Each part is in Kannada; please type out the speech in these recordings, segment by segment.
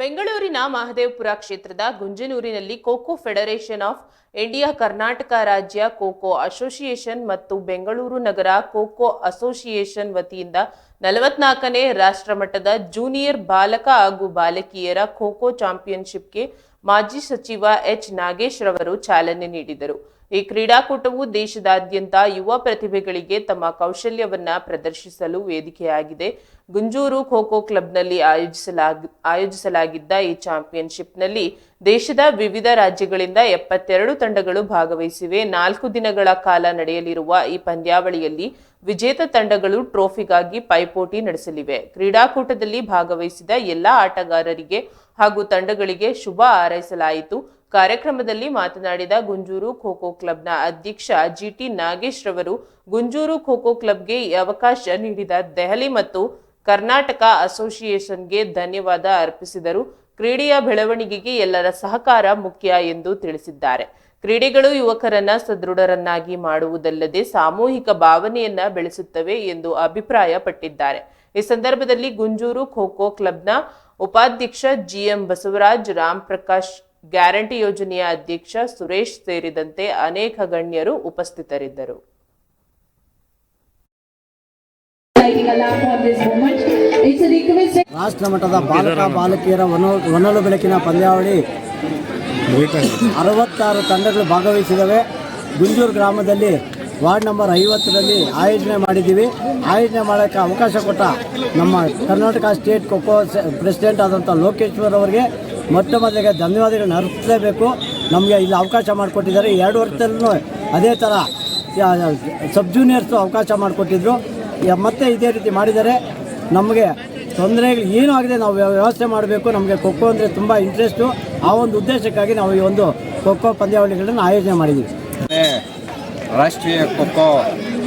ಬೆಂಗಳೂರಿನ ಮಹದೇವಪುರ ಕ್ಷೇತ್ರದ ಗುಂಜನೂರಿನಲ್ಲಿ kho kho federation of India, Karnataka ರಾಜ್ಯ ಖೋ-ಖೋ ಅಸೋಸಿಯೇಷನ್ ಮತ್ತು ಬೆಂಗಳೂರು ನಗರ ಖೋ-ಖೋ ಅಸೋಸಿಯೇಷನ್ ವತಿಯಿಂದ 44ನೇ ರಾಷ್ಟ್ರಮಟ್ಟದ ಜೂನಿಯರ್ ಬಾಲಕ ಹಾಗೂ ಬಾಲಕಿಯರ ಖೋ-ಖೋ ಚಾಂಪಿಯನ್ಶಿಪ್ಗೆ ಮಾಜಿ ಸಚಿವ ಎಚ್ ನಾಗೇಶ್ ರವರು ಚಾಲನೆ ನೀಡಿದರು. ಈ ಕ್ರೀಡಾಕೂಟವು ದೇಶದಾದ್ಯಂತ ಯುವ ಪ್ರತಿಭೆಗಳಿಗೆ ತಮ್ಮ ಕೌಶಲ್ಯವನ್ನ ಪ್ರದರ್ಶಿಸಲು ವೇದಿಕೆಯಾಗಿದೆ. ಗುಂಜೂರು ಖೋ-ಖೋ ಕ್ಲಬ್ನಲ್ಲಿ ಆಯೋಜಿಸಲಾಗಿದ್ದ ಈ ಚಾಂಪಿಯನ್ಶಿಪ್ನಲ್ಲಿ ದೇಶದ ವಿವಿಧ ರಾಜ್ಯಗಳಿಂದ 72 ತಂಡಗಳು ಭಾಗವಹಿಸಿವೆ. 4 ದಿನಗಳ ಕಾಲ ನಡೆಯಲಿರುವ ಈ ಪಂದ್ಯಾವಳಿಯಲ್ಲಿ ವಿಜೇತ ತಂಡಗಳು ಟ್ರೋಫಿಗಾಗಿ ಪೈಪೋಟಿ ನಡೆಸಲಿವೆ. ಕ್ರೀಡಾಕೂಟದಲ್ಲಿ ಭಾಗವಹಿಸಿದ ಎಲ್ಲಾ ಆಟಗಾರರಿಗೆ ಹಾಗೂ ತಂಡಗಳಿಗೆ ಶುಭ ಹಾರೈಸಲಾಯಿತು. ಕಾರ್ಯಕ್ರಮದಲ್ಲಿ ಮಾತನಾಡಿದ ಗುಂಜೂರು ಖೋ-ಖೋ ಕ್ಲಬ್ನ ಅಧ್ಯಕ್ಷ ಜಿಟಿ ನಾಗೇಶ್ ರವರು ಗುಂಜೂರು ಖೋ-ಖೋ ಕ್ಲಬ್ಗೆ ಈ ಅವಕಾಶ ನೀಡಿದ ದೆಹಲಿ ಮತ್ತು ಕರ್ನಾಟಕ ಅಸೋಸಿಯೇಷನ್ಗೆ ಧನ್ಯವಾದ ಅರ್ಪಿಸಿದರು. ಕ್ರೀಡೆಯ ಬೆಳವಣಿಗೆಗೆ ಎಲ್ಲರ ಸಹಕಾರ ಮುಖ್ಯ ಎಂದು ತಿಳಿಸಿದ್ದಾರೆ. ಕ್ರೀಡೆಗಳು ಯುವಕರನ್ನ ಸದೃಢರನ್ನಾಗಿ ಮಾಡುವುದಲ್ಲದೆ ಸಾಮೂಹಿಕ ಭಾವನೆಯನ್ನ ಬೆಳೆಸುತ್ತವೆ ಎಂದು ಅಭಿಪ್ರಾಯಪಟ್ಟಿದ್ದಾರೆ. ಈ ಸಂದರ್ಭದಲ್ಲಿ ಗುಂಜೂರು ಖೋ-ಖೋ ಕ್ಲಬ್ನ ಉಪಾಧ್ಯಕ್ಷ ಜಿಎಂ ಬಸವರಾಜ್, ರಾಮ್ ಪ್ರಕಾಶ್, ಗ್ಯಾರಂಟಿ ಯೋಜನೆಯ ಅಧ್ಯಕ್ಷ ಸುರೇಶ್ ಸೇರಿದಂತೆ ಅನೇಕ ಗಣ್ಯರು ಉಪಸ್ಥಿತರಿದ್ದರು. ರಾಷ್ಟ್ರ ಮಟ್ಟದ ಬಾಲಕ ಬಾಲಕಿಯರ ಹೊನಲು ಬೆಳಕಿನ ಪಂದ್ಯಾವಳಿ 66 ತಂಡಗಳು ಭಾಗವಹಿಸಿದವೆ. ಗುಂಜೂರು ಗ್ರಾಮದಲ್ಲಿ ವಾರ್ಡ್ ನಂಬರ್ 50ರಲ್ಲಿ ಆಯೋಜನೆ ಮಾಡಿದ್ದೀವಿ. ಆಯೋಜನೆ ಮಾಡೋಕ್ಕೆ ಅವಕಾಶ ಕೊಟ್ಟ ನಮ್ಮ ಕರ್ನಾಟಕ ಸ್ಟೇಟ್ ಖೋ-ಖೋ ಪ್ರೆಸಿಡೆಂಟ್ ಆದಂಥ ಲೋಕೇಶ್ವರ್ ಅವರಿಗೆ ಮೊಟ್ಟ ಮೊದಲಿಗೆ ಧನ್ಯವಾದಗಳನ್ನ ಅರ್ಪಿಸಲೇಬೇಕು. ನಮಗೆ ಇಲ್ಲಿ ಅವಕಾಶ ಮಾಡಿಕೊಟ್ಟಿದ್ದಾರೆ. 2 ವರ್ಷದಲ್ಲೂ ಅದೇ ಥರ ಸಬ್ ಜೂನಿಯರ್ಸು ಅವಕಾಶ ಮಾಡಿಕೊಟ್ಟಿದ್ರು. ಮತ್ತೆ ಇದೇ ರೀತಿ ಮಾಡಿದರೆ ನಮಗೆ ತೊಂದರೆಗಳು ಏನೂ ಆಗಿದೆ. ನಾವು ವ್ಯವಸ್ಥೆ ಮಾಡಬೇಕು. ನಮಗೆ ಖೋ-ಖೋ ಅಂದರೆ ತುಂಬ ಇಂಟ್ರೆಸ್ಟು. ಆ ಒಂದು ಉದ್ದೇಶಕ್ಕಾಗಿ ನಾವು ಈ ಒಂದು ಖೋ-ಖೋ ಪಂದ್ಯಾವಳಿಗಳನ್ನು ಆಯೋಜನೆ ಮಾಡಿದ್ದೀವಿ. ರಾಷ್ಟ್ರೀಯ ಖೋ-ಖೋ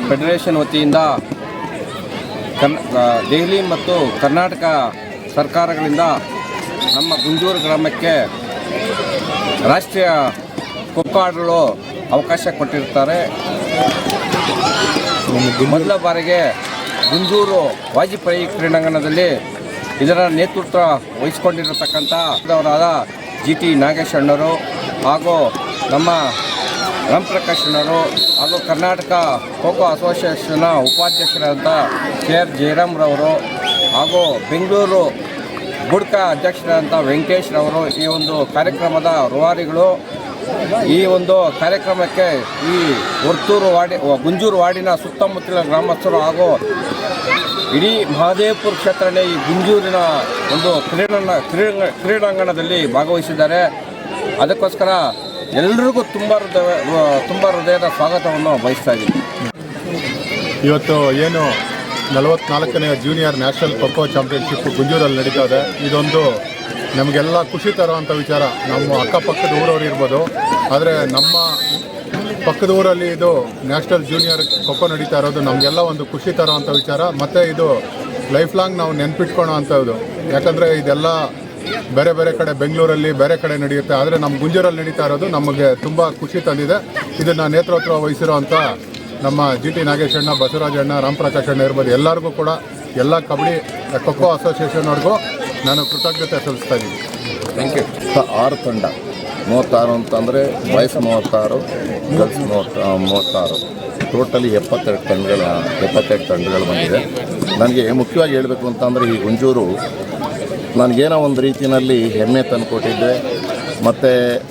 ಫೆಡರೇಷನ್ ವತಿಯಿಂದ ದೆಹಲಿ ಮತ್ತು ಕರ್ನಾಟಕ ಸರ್ಕಾರಗಳಿಂದ ನಮ್ಮ ಗುಂಜೂರು ಗ್ರಾಮಕ್ಕೆ ರಾಷ್ಟ್ರೀಯ ಖೋ-ಖೋ ಆಡಲು ಅವಕಾಶ ಕೊಟ್ಟಿರ್ತಾರೆ. ಮೊದಲ ಬಾರಿಗೆ ಗುಂಜೂರು ವಾಜಪೇಯಿ ಕ್ರೀಡಾಂಗಣದಲ್ಲಿ ಇದರ ನೇತೃತ್ವ ವಹಿಸಿಕೊಂಡಿರತಕ್ಕಂಥವರಾದ ಜಿಟಿ ನಾಗೇಶ್ ಅಣ್ಣರು ಹಾಗೂ ನಮ್ಮ ರಾಮ್ ಪ್ರಕಾಶ್ ಅಣ್ಣರು ಹಾಗೂ ಕರ್ನಾಟಕ ಖೋ-ಖೋ ಅಸೋಸಿಯೇಷನ್ನ ಉಪಾಧ್ಯಕ್ಷರಾದಂಥ KR ಜಯರಾಮ್ ರವರು ಹಾಗೂ ಬೆಂಗಳೂರು ಬುಡ್ಕ ಅಧ್ಯಕ್ಷರಾದಂಥ ವೆಂಕಟೇಶ್ ರವರು ಈ ಒಂದು ಕಾರ್ಯಕ್ರಮದ ರೂವಾರಿಗಳು. ಈ ಒಂದು ಕಾರ್ಯಕ್ರಮಕ್ಕೆ ಈ ಗುಂಜೂರು ವಾರ್ಡಿನ ಸುತ್ತಮುತ್ತಲಿನ ಗ್ರಾಮಸ್ಥರು ಹಾಗೂ ಇಡೀ ಮಹದೇವಪುರ ಕ್ಷೇತ್ರನೇ ಈ ಗುಂಜೂರಿನ ಒಂದು ಕ್ರೀಡಾಂಗಣದಲ್ಲಿ ಭಾಗವಹಿಸಿದ್ದಾರೆ. ಅದಕ್ಕೋಸ್ಕರ ಎಲ್ಲರಿಗೂ ತುಂಬ ಹೃದಯದ ಸ್ವಾಗತವನ್ನು ಬಯಸ್ತಾ ಇದ್ದೀನಿ. ಇವತ್ತು ಏನು 44ನೇ ಜೂನಿಯರ್ ನ್ಯಾಷನಲ್ ಖೋ-ಖೋ ಚಾಂಪಿಯನ್ಶಿಪ್ ಗುಂಜೂರಲ್ಲಿ ನಡೀತಾ ಇದೆ. ಇದೊಂದು ನಮಗೆಲ್ಲ ಖುಷಿ ತರುವಂಥ ವಿಚಾರ. ನಮ್ಮ ಅಕ್ಕಪಕ್ಕದ ಊರವರು ಇರ್ಬೋದು, ಆದರೆ ನಮ್ಮ ಪಕ್ಕದ ಊರಲ್ಲಿ ಇದು ನ್ಯಾಷನಲ್ ಜೂನಿಯರ್ ಖೋ-ಖೋ ನಡೀತಾ ಇರೋದು ನಮಗೆಲ್ಲ ಒಂದು ಖುಷಿ ತರುವಂಥ ವಿಚಾರ. ಮತ್ತು ಇದು ಲೈಫ್ ಲಾಂಗ್ ನಾವು ನೆನ್ಪಿಟ್ಕೊಳ್ಳೋ ಅಂಥದ್ದು. ಯಾಕಂದರೆ ಇದೆಲ್ಲ ಬೇರೆ ಬೇರೆ ಕಡೆ ಬೆಂಗಳೂರಲ್ಲಿ ಬೇರೆ ಕಡೆ ನಡೆಯುತ್ತೆ, ಆದರೆ ನಮ್ಮ ಗುಂಜೂರಲ್ಲಿ ನಡೀತಾ ಇರೋದು ನಮಗೆ ತುಂಬ ಖುಷಿ ತಂದಿದೆ. ಇದನ್ನು ನೇತೃತ್ವ ವಹಿಸಿರೋ ಅಂಥ ನಮ್ಮ ಜಿಟಿ ನಾಗೇಶ್ ಅಣ್ಣ, ಬಸವರಾಜ್ ಅಣ್ಣ, ರಾಮ್ ಪ್ರಕಾಶ್ ಅಣ್ಣ ಇರ್ಬೋದು, ಎಲ್ಲರಿಗೂ ಕೂಡ ಎಲ್ಲ ಕಬಡ್ಡಿ ಖೋ-ಖೋ ಅಸೋಸಿಯೇಷನ್ವರೆಗೂ ನಾನು ಕೃತಜ್ಞತೆ ಸಲ್ಲಿಸ್ತಾ ಇದ್ದೀನಿ. Thank you. 6 ತಂಡ 36 ಅಂತಂದರೆ ಬಾಯ್ಸ್ 36, ಗರ್ಲ್ಸ್ 36, ಟೋಟಲಿ 72 ತಂಡಗಳು ಬಂದಿದೆ. ನನಗೆ ಮುಖ್ಯವಾಗಿ ಹೇಳಬೇಕು ಅಂತಂದರೆ ಈ ಗುಂಜೂರು ನನಗೇನೋ ಒಂದು ರೀತಿಯಲ್ಲಿ ಹೆಮ್ಮೆ ತಂದುಕೊಟ್ಟಿದ್ದೆ. ಮತ್ತು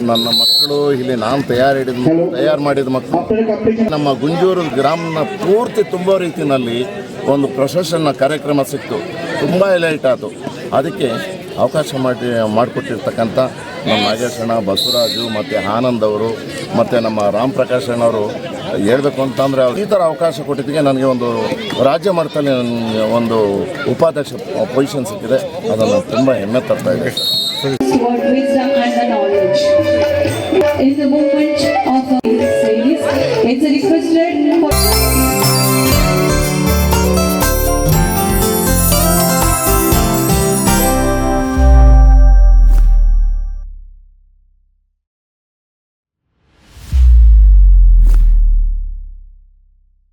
ನನ್ನ ಮಕ್ಕಳು ಇಲ್ಲಿ ನಾನು ತಯಾರು ಮಾಡಿದ ಮಕ್ಕಳು ನಮ್ಮ ಗುಂಜೂರು ಗ್ರಾಮನ ಪೂರ್ತಿ ತುಂಬ ರೀತಿಯಲ್ಲಿ ಒಂದು ಪ್ರಶಂಸನ ಕಾರ್ಯಕ್ರಮ ಸಿಕ್ತು. ತುಂಬ ಹೈಲೈಟ್ ಆಯಿತು. ಅದಕ್ಕೆ ಅವಕಾಶ ಮಾಡಿಕೊಟ್ಟಿರ್ತಕ್ಕಂಥ ನಮ್ಮ ನಾಗೇಶ್ ಅಣ್ಣ, ಬಸವರಾಜು ಮತ್ತು ಆನಂದ್ ಅವರು ಮತ್ತು ನಮ್ಮ ರಾಮ್ ಪ್ರಕಾಶ್ ಅಣ್ಣವರು ಹೇಳಬೇಕು ಅಂತಂದರೆ ಈ ಥರ ಅವಕಾಶ ಕೊಟ್ಟಿದ್ದಕ್ಕೆ ನನಗೆ ಒಂದು ರಾಜ್ಯ ಮಟ್ಟದಲ್ಲಿ ಒಂದು ಉಪಾಧ್ಯಕ್ಷ ಪೊಸಿಷನ್ ಸಿಕ್ಕಿದೆ. ಅದನ್ನು ತುಂಬ ಹೆಮ್ಮೆ ತರ್ತಾ ಇದೆ. wisdom and the knowledge. In the moment of